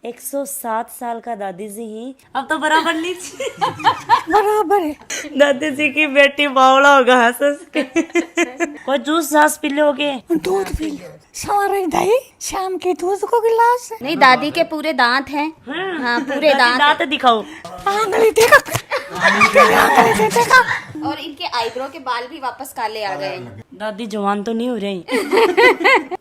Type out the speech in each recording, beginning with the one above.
107 साल का दादी जी ही अब तो बराबर लीजिए बराबर है। दादी जी की बेटी बावला होगा हंस हंस के कोई जूस सास पी लोगे? दूध पी लो, सवारे दही, शाम के दूध को गिलास। नहीं, दादी के पूरे दांत हैं। हाँ, पूरे दादी दांत दिखाओ। आंगली देखा, आंगली देखा। और इनके आईब्रो के बाल भी वापस काले आ गए। दादी जवान तो नहीं हो रही।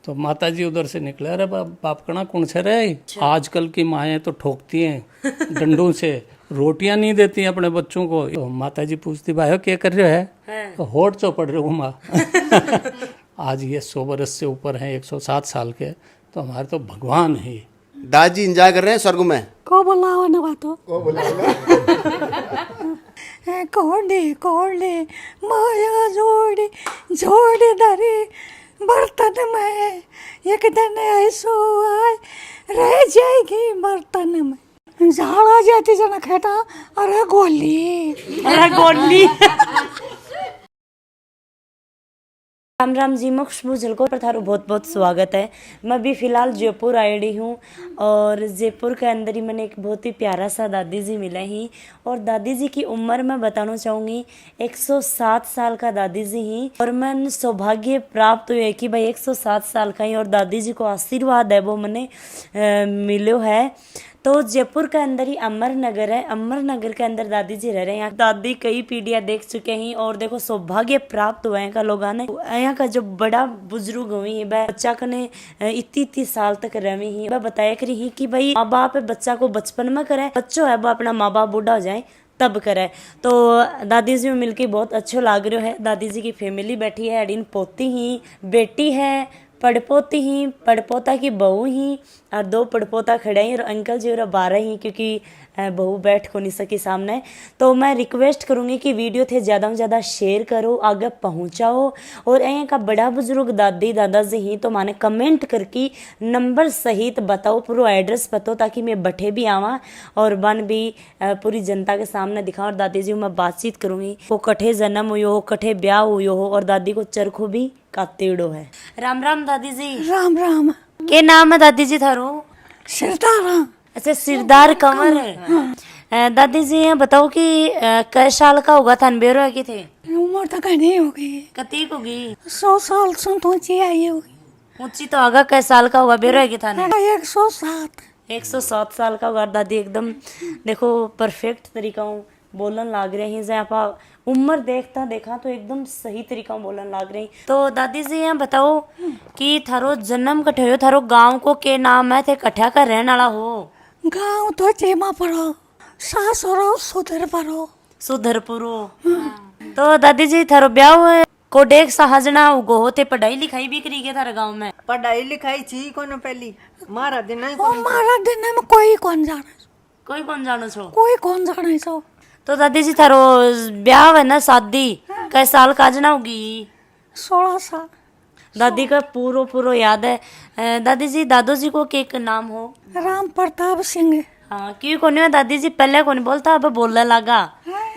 तो माता जी उधर से निकले, अरे बाप कणा कौन से रहे, आजकल की माएँ तो ठोकती हैं डंडों से, रोटियां नहीं देती अपने बच्चों को। तो माता जी पूछती भाई क्या कर रहे है, तो होठ चौपड़ रहे हो माँ। आज ये 100 बरस से ऊपर हैं, 107 साल के, तो हमारे तो भगवान है। दादी एंजॉय कर रहे हैं स्वर्ग में। को बोलाओ ना बातो, कोडे कोडे माया जोड़ी जोड़ी धरी बर्तन में, एक दिन ऐसो आए रह जाएगी बर्तन में। झाड़ा जाती जना खेता, अरे गोली, अरे गोली। राम राम जी, मैं खुशबू झलको पर थारो बहुत बहुत स्वागत है। मैं भी फिलहाल जयपुर आई हूँ और जयपुर के अंदर ही मैंने एक बहुत ही प्यारा सा दादी जी मिला ही। और दादी जी की उम्र मैं बताना चाहूँगी 107 साल का दादी जी ही। और मन सौभाग्य प्राप्त हुए कि भाई 107 साल का ही और दादी जी को आशीर्वाद है वो मैंने मिलो है। तो जयपुर के अंदर ही अमर नगर है, अमर नगर के अंदर दादी जी रह रहे हैं। यहाँ दादी कई पीढ़ियां देख चुके हैं और देखो सौभाग्य प्राप्त हुआ है का लोगों ने। यहाँ का जो बड़ा बुजुर्ग हुई है वह बच्चा कने इतनी साल तक रही है, वह बताया करी है कि भाई माँ बाप बच्चा को बचपन में करे, बच्चों है वो अपना माँ बाप बूढ़ा हो जाए तब करे। तो दादी जी में मिलके बहुत अच्छो लाग रहा है। दादी जी की फैमिली बैठी है, अड़ीन पोती ही बेटी है, पड़पोती ही, पड़पोता की बहू ही और 2 पड़पोता खड़े हैं और अंकल जी और 12 ही, क्योंकि बहू बैठ को नहीं सकी सामने। तो मैं रिक्वेस्ट करूँगी कि वीडियो थे ज़्यादा से ज़्यादा शेयर करो, आगे पहुँचाओ। और यहाँ का बड़ा बुजुर्ग दादी दादा जी ही तो माने कमेंट करके नंबर सहित बताओ, पूरा एड्रेस बताओ ताकि मैं बैठे भी आवा और बन भी पूरी जनता के सामने दिखाऊँ। और दादी जी मैं बातचीत करूँगी वो कठे जन्म हुई हो, कठे ब्याह हुई हो और दादी को चरखो भी कातेड़ो है। राम राम दादी जी। राम राम। के नाम है दादी जी थारो? सिरदारा। अच्छा, सिरदार कंवर है। दादी जी ये बताओ कि कै साल का होगा था बेरो की थे? उम्र तो कहीं होगी, कतीक होगी? 100 साल से तो ऊंची आई होगी। ऊंची तो आगा कै साल का होगा बेरो की था? 107। 107 साल का होगा। दादी एकदम देखो परफेक्ट तरीका बोलन लाग रहे हैं। जहाँ आप उम्र देखा तो एकदम सही तरीका बोलन लाग रही। तो दादी जी यहाँ बताओ कि थारो जन्म कठे हो, थारो गांव को के नाम है, थे कठा का रहने वाला हो? गाँव तो चेमा पड़ो, सास हो सुधरपुरो। सुधरपुरो। तो दादी जी थारो ब्याह हुए को देख सहजना उगो होते, पढ़ाई लिखाई भी करी गया थारे गाँव में? पढ़ाई लिखाई छी कोन पहली मारा दिन ओ मारा दिन में कोई कौन जाने, कोई कौन जानो छो? कोई कौन जाने छो। तो दादी जी थारो ब्याह है ना शादी कै साल का जना होगी? 16 साल। दादी का पूरो याद है। दादी जी दादो जी को के नाम हो? राम प्रताप सिंह। हाँ, क्यों कोनी हो दादी जी पहले कौन बोलता अब बोलने लगा।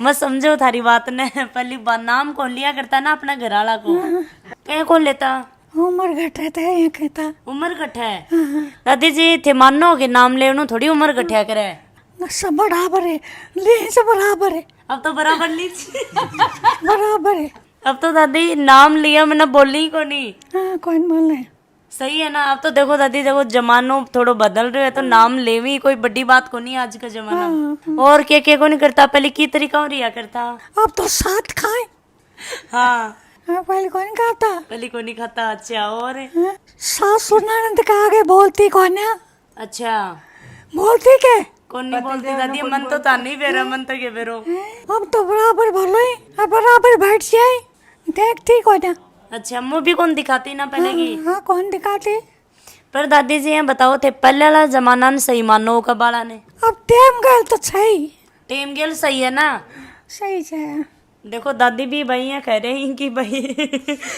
मैं समझो थारी बात ने, पहली बार नाम कौन लिया करता ना अपना घर वाला को, कहीं कौन लेता? उम्र घटे थे ये कहता। उम्र घटा है दादी जी थे मानो के नाम ले थोड़ी उम्र घटिया करे। सब बराबर है, ले सब बराबर है। अब तो बराबर लीजिए बराबर है। अब तो दादी नाम लिया मैंने बोली ही को नहीं। हाँ, कौन बोल रहे? सही है ना। अब तो देखो दादी देखो जमानो थोड़ो बदल रहे है तो नाम लेवी कोई बड़ी बात को नहीं आज का जमाना। और के को नहीं करता, पहले की तरीका रिया करता। अब तो साथ खाए। हाँ, पहले कौन खाता, पहले को नहीं खाता। अच्छा, और सास सुनने के आगे बोलती कौन है? अच्छा बोलती के कौन नहीं बोलती दादी? मन तो नहीं बेरा, मन तो के बेरो। अब तो बराबर बोलो ही, अब बराबर बैठ जाए देखती कौन है। अच्छा, मुँह भी कौन दिखाती ना पहले की? हाँ, कौन दिखाती? पर दादी जी ये बताओ थे पहले वाला जमाना ने सही मानो का बाला ने? अब टेम गल तो सही, टेम गेल सही है ना? सही है। देखो दादी भी भाई यहाँ कह रहे हैं कि भाई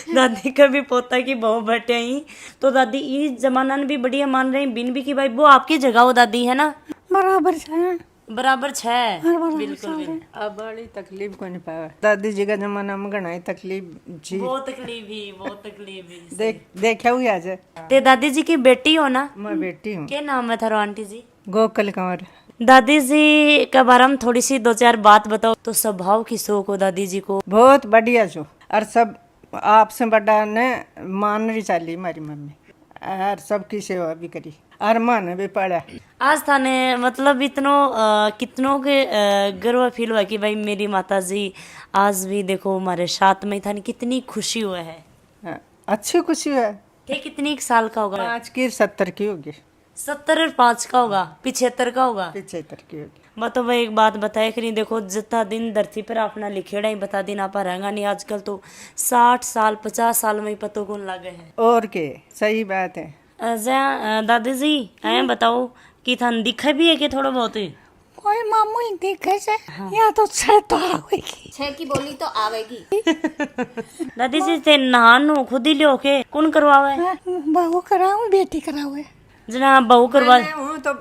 दादी का भी पोता की बहू बैठे ही, तो दादी इस जमाना ने भी बढ़िया मान रही बिन भी कि भाई वो आपकी जगह हो दादी है ना? बराबर है, बराबर है। बिल्कुल बिल्कुल। अब बड़ी तकलीफ को नहीं पावे। दादी जी का जमाना में घना ही तकलीफ जी, बहुत तकलीफ ही। देखा हुई आज। ते दादी जी की बेटी हो ना? मैं बेटी हूँ। क्या नाम है थारो आंटी जी? गोकुल कंवर। दादी जी के बारे में थोड़ी सी दो चार बात बताओ। तो स्वभाव की शौक हो दादी जी को? बहुत बढ़िया जो, और सब आपसे बड़ा ने मान रही चाली हमारी मम्मी, और सबकी सेवा भी करी, और मन भी पड़ा। आज थाने मतलब इतनो कितनों के गर्व फील हुआ कि भाई मेरी माता जी आज भी देखो हमारे साथ में। थाने कितनी खुशी हुआ है? हाँ, अच्छी खुशी है। थे कितनी एक साल का होगा? 5 की 70 की होगी। 70 और 5 का होगा, 75 का होगा। 75 की होगी। मैं तो भाई एक बात बताया करी, देखो जितना दिन धरती पर अपना लिखेड़ा ही बता दिन आप रहेगा नहीं। आजकल तो 60 साल 50 साल में ही पतो कौन लागे है। और के सही बात है। दादी जी ऐ बताओ कि थान दिखा भी है कि थोड़ा बहुत ही? कोई मामूली देखे से या तो छह तो आवेगी। 6 की बोली तो आवेगी। दादी जी ते नहानो खुद ही लियो के कौन करवावे? बहू कराऊ बेटी करावे। जना बहू करवा। मैं हूँ तो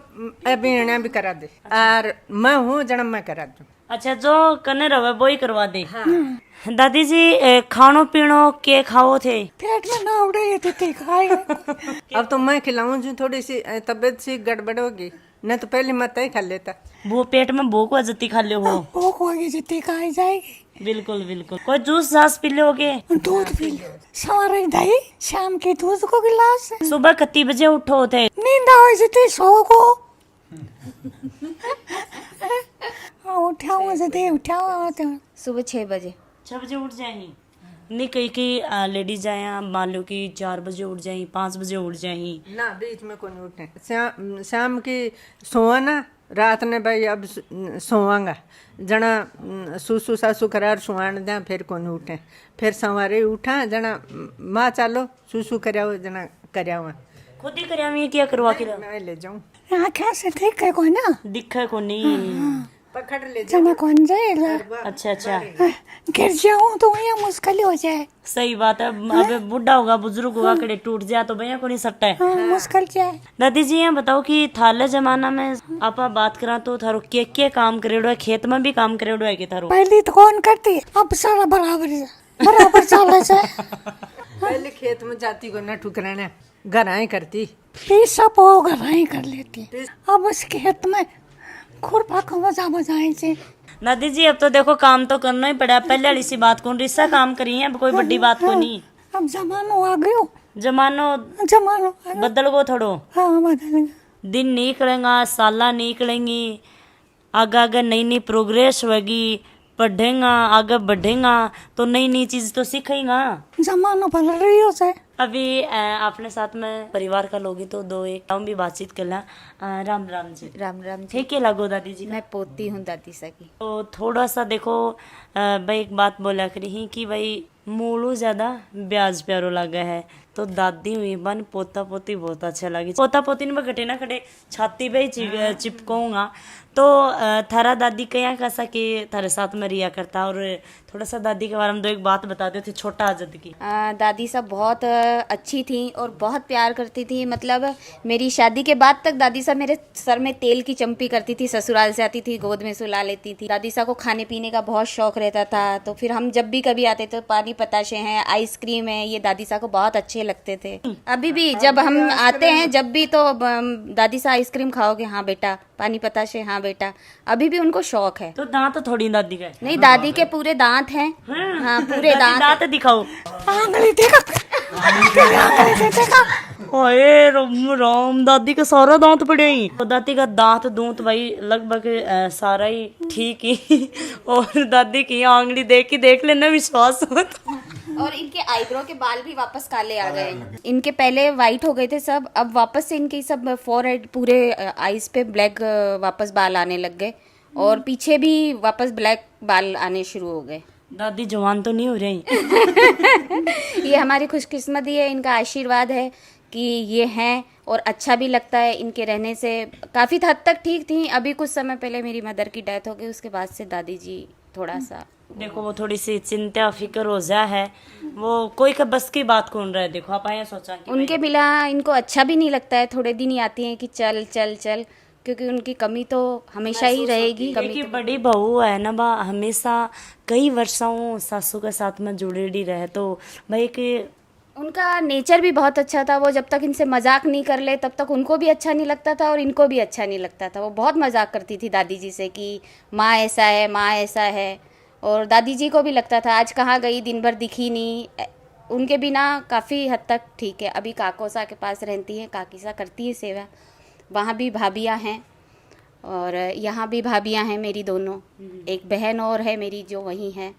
अभी इन्हें भी करा दे, और मैं हूँ जन्म में करा दूँ। अच्छा जो कने रवे वो ही करवा दे। दादी जी खानो पीनो के खाओ थे? पेट में ना उड़े ये तो खाए। अब तो मैं खिलाऊं जो, थोड़ी सी तबीयत सी गड़बड़ होगी, नहीं तो पहले मैं तय खा लेता। वो पेट में भूख हो जती खा लियो हो? भूख होगी जितनी खाई जाएगी। बिल्कुल बिल्कुल। कोई जूस जास पी लोगे? दूध पी लो, सवारे दही, शाम के दूध को गिलास। सुबह कितनी बजे उठो थे? नींद आवे जितनी सो को। उठाओ जते उठाओ तो सुबह 6 बजे। 6 बजे उठ जाही? नहीं कहीं की लेडीज आया मान लो कि 4 बजे उठ जाही, 5 बजे उठ जाही ना, बीच में कौन उठे। शाम की सोआ ना, रात ने भाई अब सोवांगा जना सुसु सासु करार सुहान द्या, फिर कौन उठे। फिर सवारे उठा जना माँ चालो सुसु कराओ जना करावा, खुद ही करिया क्या करवा के मैं ले जाऊं। आँखें से देखे को ना दिखा को नहीं पकड़ ले जना कौन जाएगा। अच्छा अच्छा गिर जाऊं तो ये मुश्किल हो जाए। सही बात है। अब बुढ़ा होगा बुजुर्ग होगा कड़े टूट जाए तो भैया को नहीं सट्टा है। मुश्किल जाए। दादी जी ये बताओ कि थाले जमाना में आप बात करा तो थारो के काम करेड़ो है? खेत में भी काम करेड़ो है कि थारो? पहले तो कौन करती, अब सारा बराबर चल जाए। पहले खेत में जाती को ना ठुकराना, घर आए करती। ये सब हो घर ही कर लेती। अब उस खेत में खुरपा को बजाए से। दादी जी अब तो देखो काम तो करना ही पड़ा। पहले वाली सी बात कौन रिश्ता काम करी है, अब कोई बड़ी बात को नहीं। अब जमानो आ गयो, जमानो बदल गो थोड़ो। हाँ बदल। दिन निकलेगा, साला निकलेंगी, आगे आगे नई नई प्रोग्रेस होगी, पढ़ेगा आगे बढ़ेगा तो नई नई चीज तो सीखेगा। जमानो बदल रही हो से। अभी अपने साथ में परिवार का लोग ही तो दो एक हम भी बातचीत कर ला। राम राम जी। राम राम जी। ठीक है लगो दादी जी। मैं पोती हूँ दादी सा की। तो थोड़ा सा देखो भाई एक बात बोला करी ही कि भाई मूलू ज्यादा ब्याज प्यारो लगा है तो दादी हुई बन पोता पोती बहुत अच्छा लगी। पोता पोती में घटे ना खटे छाती पे ही चिपकाऊंगा। तो थारा दादी क्या कैसा कि थारे साथ में रिया करता, और थोड़ा सा दादी के बारे में दो एक बात बता दो थे छोटा आजद की। दादी साहब बहुत अच्छी थी और बहुत प्यार करती थी। मतलब मेरी शादी के बाद तक दादी साहब मेरे सर में तेल की चंपी करती थी। ससुराल से आती थी गोद में सुला लेती थी। दादी साहब को खाने पीने का बहुत शौक रहता था, तो फिर हम जब भी कभी आते तो पानी पताशे हैं, आइसक्रीम है, ये दादी साहब को बहुत अच्छे लगते थे। अभी भी जब हम आते हैं जब भी तो दादी साहब आइसक्रीम खाओगे? हाँ बेटा। पानी पताशे? हाँ बेटा। अभी भी उनको शौक है। तो दांत तो थोड़ी दादी का नहीं, दादी के पूरे दांत हैं। हाँ पूरे दांत दिखाओ। आंगली देखा, ओए राम दादी का सारा दांत पड़े ही। तो दादी का दांत दूंत भाई लगभग सारा ही ठीक ही। और दादी की आंगली देख लेना विश्वास हो तो। और इनके आईब्रो के बाल भी वापस काले आ गए। इनके पहले वाइट हो गए थे सब, अब वापस से इनके सब फोरहेड पूरे आईज पे ब्लैक वापस बाल आने लग गए, और पीछे भी वापस ब्लैक बाल आने शुरू हो गए। दादी जवान तो नहीं हो रही? ये हमारी खुशकिस्मती है, इनका आशीर्वाद है कि ये हैं, और अच्छा भी लगता है इनके रहने से। काफ़ी हद तक ठीक थी। अभी कुछ समय पहले मेरी मदर की डेथ हो गई, उसके बाद से दादी जी थोड़ा सा देखो वो थोड़ी सी चिंता फिक्र हो जा है, वो कोई का बस की बात कौन रहा है। देखो आप आया सोचा कि उनके बिना इनको अच्छा भी नहीं लगता है। थोड़े दिन ही आती हैं कि चल चल चल, क्योंकि उनकी कमी तो हमेशा ही रहेगी। क्योंकि बड़ी बहू है ना बा, हमेशा कई वर्षों सासू के साथ में जुड़ेड़ी रहे तो भाई कि उनका नेचर भी बहुत अच्छा था। वो जब तक इनसे मजाक नहीं कर ले तब तक उनको भी अच्छा नहीं लगता था और इनको भी अच्छा नहीं लगता था। वो बहुत मजाक करती थी दादी जी से कि माँ ऐसा है, माँ ऐसा है। और दादी जी को भी लगता था आज कहाँ गई, दिन भर दिखी नहीं। उनके बिना काफ़ी हद तक ठीक है। अभी काकोसा के पास रहती हैं, काकीसा करती है सेवा। वहाँ भी भाभियाँ हैं और यहाँ भी भाभियाँ हैं मेरी दोनों। एक बहन और है मेरी जो वहीं है।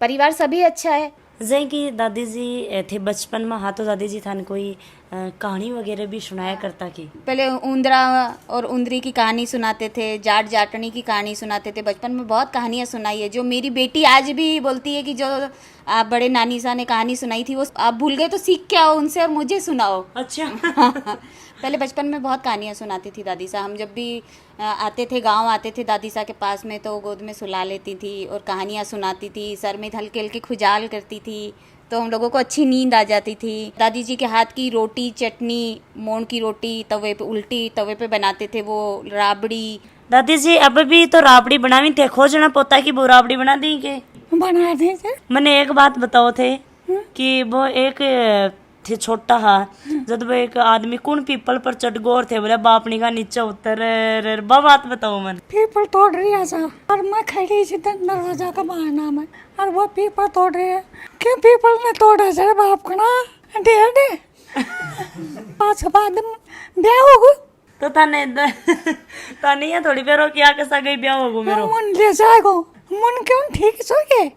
परिवार सभी अच्छा है। जैसे कि दादी जी थे बचपन में, हाँ तो दादी जी थान कोई कहानी वगैरह भी सुनाया करता की? पहले उंदरा और उंदरी की कहानी सुनाते थे, जाट जाटनी की कहानी सुनाते थे। बचपन में बहुत कहानियाँ सुनाई है जो मेरी बेटी आज भी बोलती है कि जो आप बड़े नानी सा ने कहानी सुनाई थी वो आप भूल गए तो सीख के आओ उनसे और मुझे सुनाओ। अच्छा। पहले बचपन में बहुत कहानियाँ सुनाती थी दादी सा। हम जब भी आते थे, गांव आते थे दादी सा के पास में, तो गोद में सुला लेती थी और कहानियाँ सुनाती थी। सर में हल्के हल्के खुजाल करती थी तो हम लोगों को अच्छी नींद आ जाती थी। दादी जी के हाथ की रोटी, चटनी, मोण की रोटी तवे पे, उल्टी तवे पे बनाते थे, वो राबड़ी। दादी जी अब भी तो राबड़ी बनावी थे, खोजना पोता की वो राबड़ी बना दी के? बना दीजिए। मैंने एक बात बताओ थे कि वो एक थे छोटा हा, जब वो एक आदमी कौन पीपल पर चढ़ गोर थे, बोले बापनी का नीचे उतर रे, वो बात बताओ मन। पीपल तोड़ रही है सा और मैं खड़ी थी दरवाजा का बहाना में और वो पीपल तोड़ रही है। क्यों पीपल ने तोड़ा सर बाप का ना डे डे पाँच बाद ब्याह होगो तो थाने या थोड़ी पेरो क्या कैसा गई ब्याह होगो मेरो? मन ले जाएगो मन क्यों ठीक सोगे।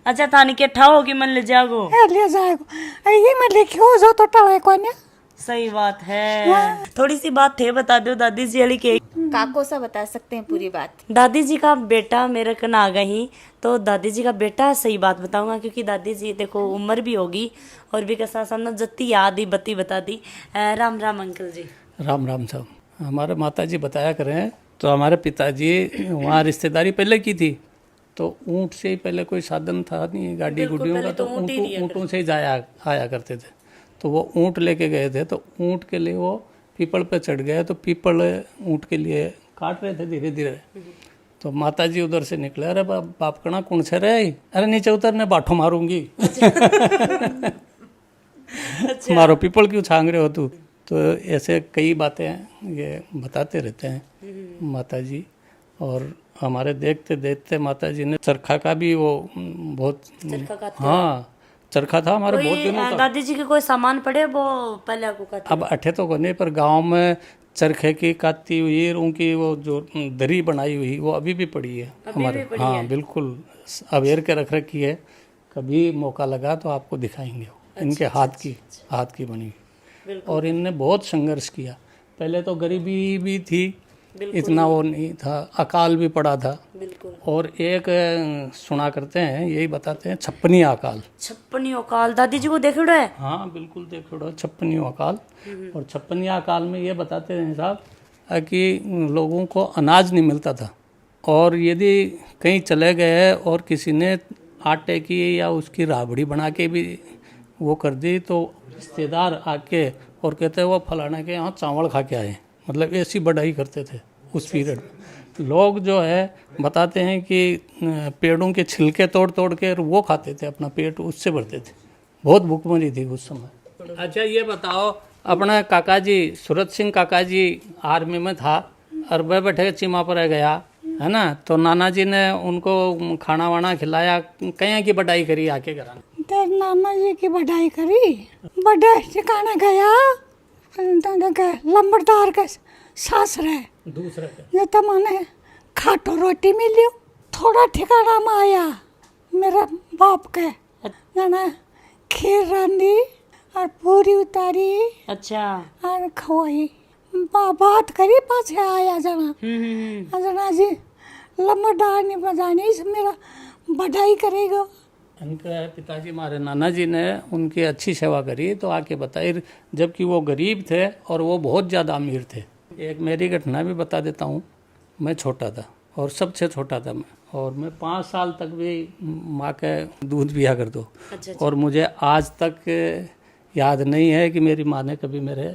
अच्छा थाने के ठा होगी मन ले जागो ले जाएगो ये मैं लिखियो जो तो टले को ना। सही बात है। थोड़ी सी बात थे बता दो दादी जी वाली के। काको सा बता सकते हैं पूरी बात। दादी जी का बेटा मेरे कन आ गई तो दादी जी का बेटा सही बात बताऊंगा क्योंकि दादी जी देखो उम्र भी होगी और भी कैसा सामने जत्ती याद ही बत्ती बता दी। राम राम अंकल जी। राम राम साहब। हमारे माता जी बताया करें तो हमारे पिताजी वहाँ रिश्तेदारी पहले की थी तो ऊँट से ही पहले कोई साधन था नहीं गाड़ी गुड्डियों का, तो ऊँटों से ही जाया आया करते थे। तो वो ऊँट लेके गए थे तो ऊँट के लिए वो पीपल पे चढ़ गए तो पीपल ऊँट के लिए काट रहे थे धीरे धीरे। तो माता जी उधर से निकले, अरे बाप कणा कौन से रहे, अरे नीचे उतरने बाठो मारूंगी। मारो पीपल क्यों छांग रहे हो तू। तो ऐसे कई बातें ये बताते रहते हैं माता जी। और हमारे देखते देखते माता जी ने चरखा का भी वो बहुत, हाँ चरखा था हमारे बहुत दिनों का। दादी जी के कोई सामान पड़े वो पहले आपको कहते? अब अठे तो नहीं पर गांव में चरखे की काती हुई उनकी वो जो दरी बनाई हुई वो अभी भी पड़ी है हमारे। हाँ बिल्कुल अवेयर के रख रखी है, कभी मौका लगा तो आपको दिखाएंगे। इनके हाथ की बनी हुई। और इनने बहुत संघर्ष किया। पहले तो गरीबी भी थी, इतना वो नहीं था, अकाल भी पड़ा था। और एक सुना करते हैं, यही बताते हैं, छप्पनी अकाल। छप्पनी अकाल दादी जी को देखो है? हाँ बिल्कुल देखो छप्पनी अकाल। और छप्पनी अकाल में ये बताते हैं साहब कि लोगों को अनाज नहीं मिलता था और यदि कहीं चले गए और किसी ने आटे की या उसकी राबड़ी बना के भी वो कर दी तो रिश्तेदार आके और कहते हैं वो फलाने के यहाँ चावल खा के आए। मतलब ऐसी बढ़ाई करते थे उस पीरियड में। लोग जो है बताते हैं कि पेड़ों के छिलके तोड़ तोड़ के वो खाते थे, अपना पेट उससे भरते थे। बहुत भूखमरी थी उस समय। अच्छा ये बताओ, अपना काका जी सूरत सिंह काका जी आर्मी में था और वह बैठे चीमा पर गया है ना, तो नाना जी ने उनको खाना वाना खिलाया, कहीं की बढ़ाई करी आके घर। तेरे नाना जी की बढ़ाई करी, बड़े ठिकाना गया लंबरदार के सास रहे दूसरे ये तो मैंने खाटो रोटी मिली, थोड़ा ठिकाना में आया मेरा बाप के जाना खीर रांधी और पूरी उतारी। अच्छा। और खवाई बात करी पाछे आया जना जना जी लंबरदार नहीं बजानी मेरा बढ़ाई करेगा। उनके पिताजी हमारे नाना जी ने उनकी अच्छी सेवा करी तो आके बताई, जबकि वो गरीब थे और वो बहुत ज़्यादा अमीर थे। एक मेरी घटना भी बता देता हूँ। मैं छोटा था और सबसे छोटा था मैं, और मैं 5 साल तक भी माँ के दूध पिया कर दो। और मुझे आज तक याद नहीं है कि मेरी माँ ने कभी मेरे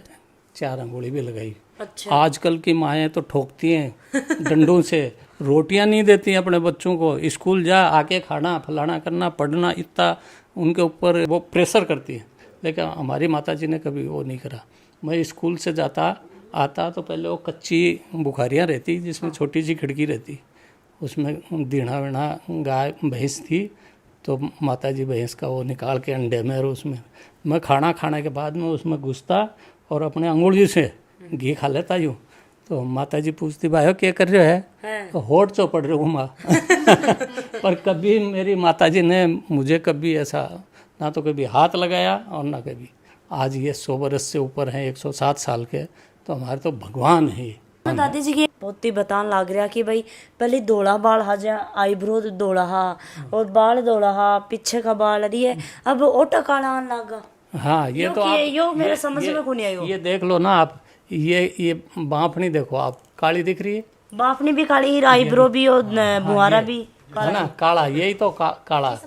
4 अंगुली भी लगाई। अच्छा। आजकल की माएँ तो ठोकती हैं डंडों से, रोटियां नहीं देती अपने बच्चों को, स्कूल जा आके खाना फलाना करना पढ़ना, इतना उनके ऊपर वो प्रेशर करती है। लेकिन हमारी माताजी ने कभी वो नहीं करा। मैं स्कूल से जाता आता तो पहले वो कच्ची बुखारियाँ रहती जिसमें छोटी सी खिड़की रहती, उसमें दीना वीणा गाय भैंस थी, तो माताजी भैंस का वो निकाल के अंडे में और उसमें मैं खाना खाने के बाद में उसमें घुसता और अपने अंगुली से घी खा लेता यूँ। तो माताजी पूछती भाई क्या कर रहे है, तो होठ चौपड़ रहे हूँ माँ। पर कभी मेरी माताजी ने मुझे कभी ऐसा ना तो कभी हाथ लगाया और ना कभी। आज ये 100 बरस से ऊपर हैं, 107 साल के, तो हमारे तो भगवान है। तो दादी जी की बहुत ही बतान लग रहा कि भाई पहले दौड़ा बाल हा जा आईब्रो दौड़ा हा और बाल दौड़ा हा, पीछे का बाल रही है, अब ओटा काला आने लगा। हाँ ये तो आप यो मेरे समझ में को नहीं आयो। ये देख लो ना आप, ये बांफनी देखो आप, काली दिख रही है, बापनी भी काली ही, आईब्रो भी और बुहारा भी है ना काला, यही तो काला।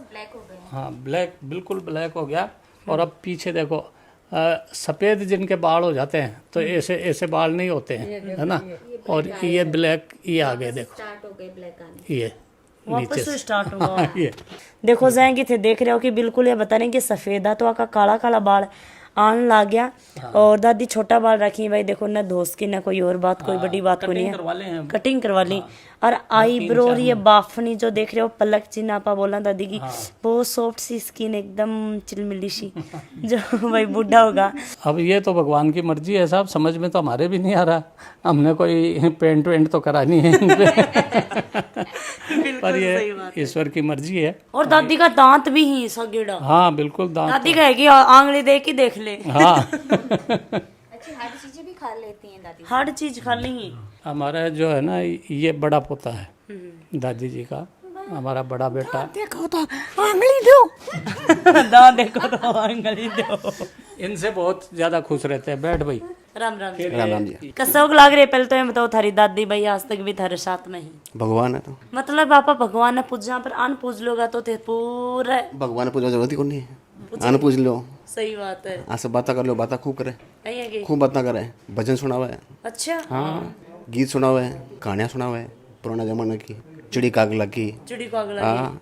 हाँ ब्लैक, बिल्कुल ब्लैक हो गया। और अब पीछे देखो सफ़ेद जिनके बाल हो जाते हैं तो ऐसे ऐसे बाल नहीं होते हैं, है ना। और ये ब्लैक, ये आ गए देखो, ये वापस से स्टार्ट हुआ। ये देखो जाएंगे थे देख रहे हो कि बिल्कुल ये बता रहे हैं कि सफेदा तो आका काला काला बाल आन लग गया। और दादी छोटा बाल रखी भाई, देखो ना दोस्त की ना कोई और बात, कोई बड़ी बात को नहीं है, कटिंग करवा ली। और आईब्रो और ये बाफनी जो देख रहे हो, पलक चिन्ह आपा बोला दादी की, बहुत सॉफ्ट सी स्किन, एकदम चिलमिली सी, जो भाई बूढ़ा होगा। अब ये तो भगवान की मर्जी है साहब, समझ में तो हमारे भी नहीं आ रहा, हमने कोई पेंट वेंट तो करा नहीं है। पर ये ईश्वर की मर्जी है। और दादी का दांत भी ही सगेड़ा। हाँ बिल्कुल, दांत दादी कहेगी आंगली देख के देख ले। हाँ। अच्छी हर चीजें भी खा लेती हैं दादी। हर चीज खा ली। हमारा जो है ना ये बड़ा पोता है दादी जी का, हमारा बड़ा बेटा। देखो तो आंगली दो। दांत देखो तो आंगली दो। इनसे बहुत ज्यादा खुश रहते हैं। बैठ भाई। राम राम जी। राम राम जी। कसौक लाग रही है। पहले तो ये बताओ थारी दादी भाई आज तक भी थारे साथ में ही? भगवान है तो मतलब आपा भगवान ने पूजा पर अन पूज लोगा तो थे पूरा भगवान ने पूजा जरूरत ही कोनी है, आने पूछ लो। सही बात है। आज से बातें कर लो, बातें खूब करे, नहीं है कि? खूब बातें करे, भजन सुना हुआ है, अच्छा। हाँ गीत सुना हुआ है, कहानियाँ सुना हुआ है पुराना जमाने की, चिड़ी कागला की, चिड़ी को अगला। हाँ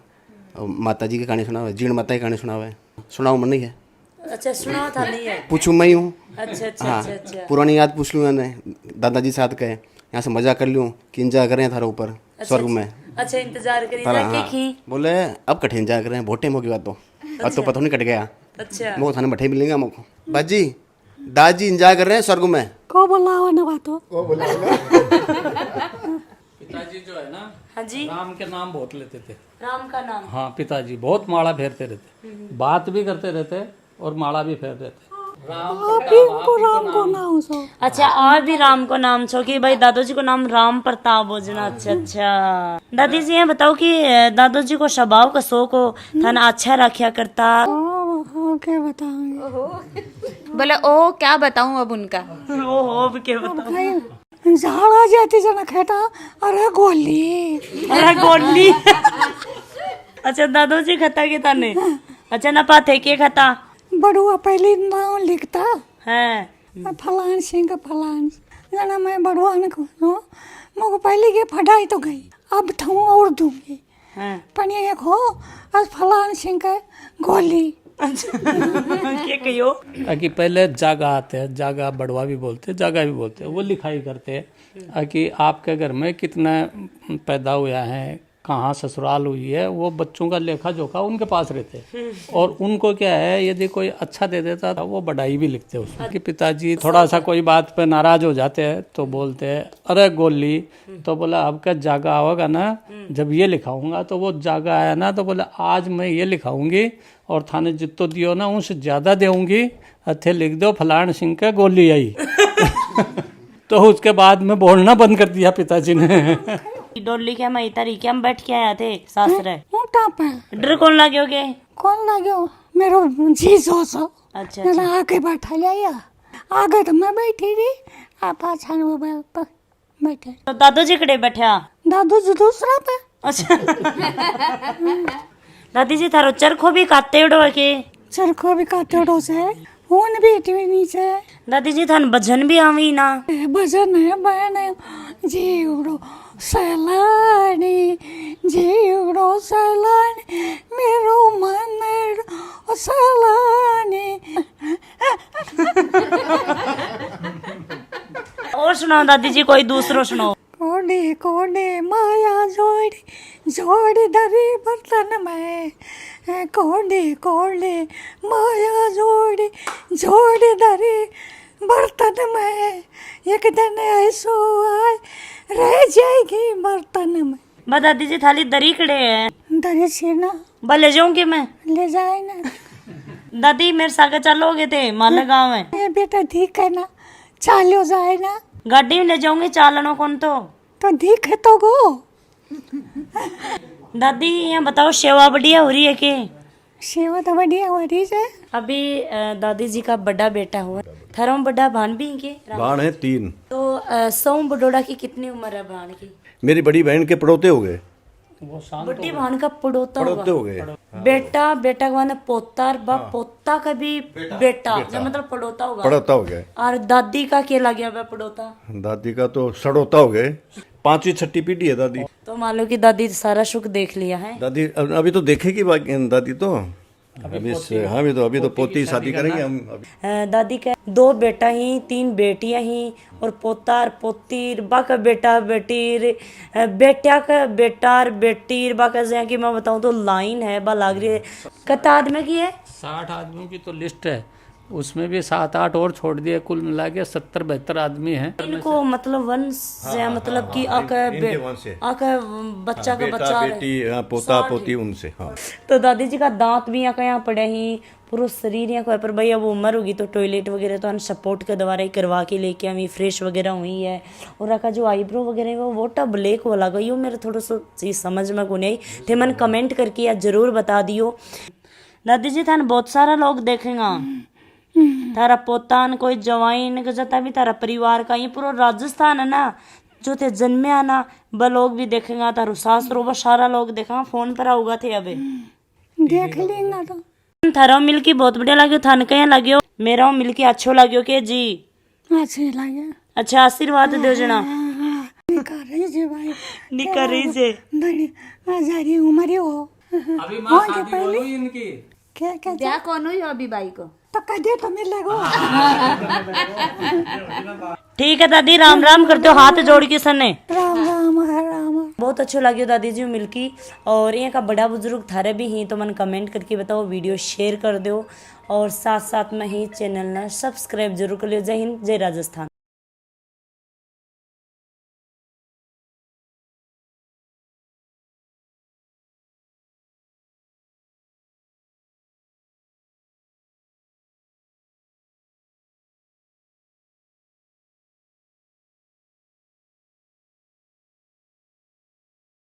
माता जी की कहानी सुना हुआ है, जीण माता की कहानी सुना हुआ है। सुनाओ मन नहीं है, अच्छा सुना था नहीं है। पूछूं मैं ही हूँ। अच्छा अच्छा हाँ अच्छा अच्छा। पुरानी याद पूछ लूँ मैंने, दादाजी साथ के यहाँ से मजा कर लूँ कि इंतजार करें थारे ऊपर स्वर्ग में। अच्छा इंतजार करी थारा जाके हाँ की। बोले अब कठिन इंतजार करें, बहुत टाइम हो गया तो, अब तो पता नहीं कट गया। अच्छा मोको थाने बैठे मिलेंगे मोको। बाजी दादी इंतजार कर रहे हैं स्वर्ग में। को बोलावा ना बातो। पिताजी जो है ना, हाँ जी, राम के नाम बहुत लेते थे। राम का नाम। हाँ पिताजी बहुत माला फेरते रहते, बात भी करते रहते और माला भी फेर रहते। राम राम को नाम सो। अच्छा और भी राम को नाम छो कि भाई दादू जी को नाम राम प्रताप भोजना। अच्छा अच्छा। दादी जी ये बताओ कि दादू जी को स्वभाव का शौक हो थाना अच्छा रखा करता। क्या बताऊंगी। बोले ओ क्या बताऊं अब उनका। ओ हो भी क्या बताओ। झाड़ा जाती जना खेता, अरे गोली। अरे गोली। अच्छा दादू जी खाता के ताने। अच्छा ना पाते के खाता। बड़ुआ पहले नाम लिखता है फलान सिंह फलान जना, मैं बड़ुआ ने कहूँ मुझको पहले के फटाई तो गई, अब थूँ और दूंगी हैं। पनिया खो आज फलान सिंह का गोली। के कहियो कि पहले जागा आते हैं, जागा बड़वा भी बोलते हैं, जागा भी बोलते हैं, वो लिखाई करते हैं कि आपके घर में कितना पैदा हुआ है, कहाँ ससुराल हुई है, वो बच्चों का लेखा जोखा उनके पास रहते हैं। और उनको क्या है, यदि कोई अच्छा दे देता था वो बढ़ाई भी लिखते हैं उसमें। कि पिताजी थोड़ा सा कोई बात पे नाराज हो जाते हैं तो बोलते हैं अरे गोली, तो बोला अब क्या जागा आवेगा ना, जब ये लिखाऊंगा तो वो जागा आया ना, तो बोला आज मैं ये लिखाऊंगी और थाने जितो दियो ना उनसे ज्यादा देऊंगी, अथे लिख दो फलान सिंह का गोली आई। तो उसके बाद में बोलना बंद कर दिया पिताजी ने। डोली के मैं तारी के हम बैठ के आया थे सासरे। ऊँटा पे डर कौन लाग्योगे? कौन लाग्यो मेरो जी सो। अच्छा मैंने आके बैठा लिया, आगे तो मैं बैठी थी, आप पाछा मोबाइल पर बैठे। तो दादू जी कड़े बैठा? दादू जी दूसरा पे। अच्छा। दादी जी थारो चरखो भी काते उड़ो के? चरखो भी काते उड़ो से, ऊन भी टीवी नीचे। दादी जी थान भजन भी आवी ना? भजन है बहन जी उड़ो सैलानी, जी उड़ो सैलानी मेरो मन सैलानी। और सुनाओ दादी जी, कोई दूसरो सुनाओ। कोने कोने माया जोड़ी जोड़ी धरी बर्तन में, कोने कोने माया जोड़ी जोड़ी धरी बर्तन में, एक दिन ऐसो आए रह जाएगी बर्तन में। बा दादी जी थाली दरी खड़े है, दरी छीना बा ले जाऊंगी मैं। ले जाए ना दादी मेरे साथ चलोगे थे माला गाँव में, ये बेटा ठीक है ना, चालो जाए ना गाड़ी में ले जाऊंगी, चालनो कौन तो दिख तो गो। दादी यहाँ बताओ सेवा बढ़िया हो रही है कि? सेवा तो बढ़िया हो रही है। अभी दादी जी का बड़ा बेटा हुआ, थारा बड़ा भान भी के बाण है 3। तो सौ बडोड़ा की कितनी उम्र है भान की? मेरी बड़ी बहन के पड़ोते हो गए। बड़ी भान का पड़ोता पड़ोते हो होगा, गए। बेटा बेटा का माने पोता, और बाप पोता का भी बेटा, जो मतलब पड़ोता होगा। पड़ोता हो गए। और दादी का क्या लग गया पड़ोता? दादी का तो सड़ोता हो गए। 5वीं 6वीं पीढ़ी है दादी। तो मान लो कि दादी सारा सुख देख लिया है। दादी अभी तो देखेगी बाकी दादी तो अभी तो पोती शादी करेंगे हम अभी। दादी का 2 बेटा ही 3 बेटियां ही और पोता और पोती, बा का बेटा बेटीर, बेटिया का बेटा और बेटीर, बा का जैसे कि मैं बताऊं तो लाइन है बा लाग रही है। कितना आदमी की है? 60 आदमियों की तो लिस्ट है, उसमें भी 7-8 और छोड़ दिए, कुल मिला के 70-72 आदमी हैं। इनको मतलब वंश से मतलब कि इनके वंश से। बच्चा का बेटा बच्चा बेटी पोता पोती उनसे। हाँ तो दादी जी का दांत भी यहाँ पड़े ही, पूरा शरीर यहाँ पर भाई अब उम्र होगी तो टॉयलेट वगैरह तो हम सपोर्ट के द्वारा ही करवा के लेके हमें फ्रेश वगैरह हुई है। और रखा जो आईब्रो वगैरह है वो टा ब्लैक वाला गई हो, मेरे थोड़ा सा चीज समझ में को नहीं थे, मन कमेंट करके या जरूर बता दियो। दादी जी थाने बहुत सारा लोग देखेगा, थारा पोतान कोई जवाइन का जता भी तारा परिवार का, ये पूरा राजस्थान है ना जो थे जन्मे आना ब लोग भी देखेगा, तारो सासरो व सारा लोग देखा फोन पर आऊगा थे अबे देख लेंगे तो। थारा मिलके बहुत बढ़िया लगे, थाने कहीं लगे मेरा मिलके अच्छो लगे के जी? अच्छे लगे। अच्छा आशीर्वाद दो जना। निका रही जे भाई, निका रही जे नहीं आजारी उम्र हो। अभी माँ शादी हो गई इनकी। क्या ब्याह कौन हुई अभी बाई को? तो कदे तो मिलेगो। ठीक है दादी, राम राम करते हो हाथ जोड़ के सने। राम राम राम। बहुत अच्छो लगे दादी जी मिलकी। और यहाँ का बड़ा बुजुर्ग थारे भी ही तो मन कमेंट करके बताओ, वीडियो शेयर कर दो और साथ साथ में ही चैनल ना सब्सक्राइब जरूर कर लियो। जय हिंद, जय राजस्थान।